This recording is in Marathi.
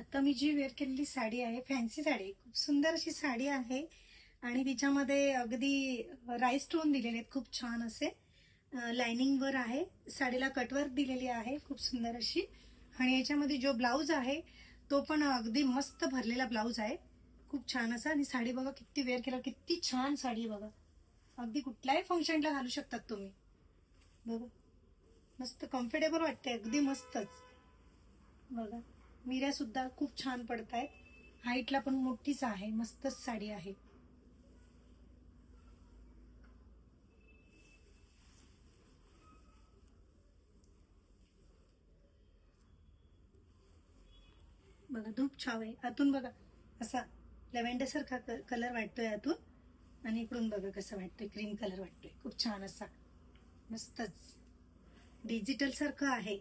आता मी जी वेअर केलेली साडी आहे, फॅन्सी साडी, खूप सुंदर अशी साडी आहे आणि तिच्यामध्ये अगदी राईस स्टोन दिलेले आहेत, खूप छान असे लाइनिंग वर आहे. साडीला कटवर्क दिलेली आहे खूप सुंदर अशी. आणि याच्यामध्ये जो ब्लाऊज आहे तो पण अगदी मस्त भरलेला ब्लाऊज आहे, खूप छान असा. आणि साडी बघा किती वेअर केलं, किती छान साडी बघा. अगदी कुठल्याही फंक्शनला घालू शकतात तुम्ही. बघा मस्त कम्फर्टेबल वाटते, अगदी मस्तच. बघा मिऱ्या सुद्धा खूप छान पडतायत. हाईटला पण मोठीच आहे, मस्तच साडी आहे. बघा धूप छाव आहे. आतून बघा असा लव्हेंडर सारखा कलर वाटतोय आतून. आणि इकडून बघा कसं वाटतोय, क्रीम कलर वाटतोय, खूप छान असा. मस्तच डिजिटल सारखं आहे.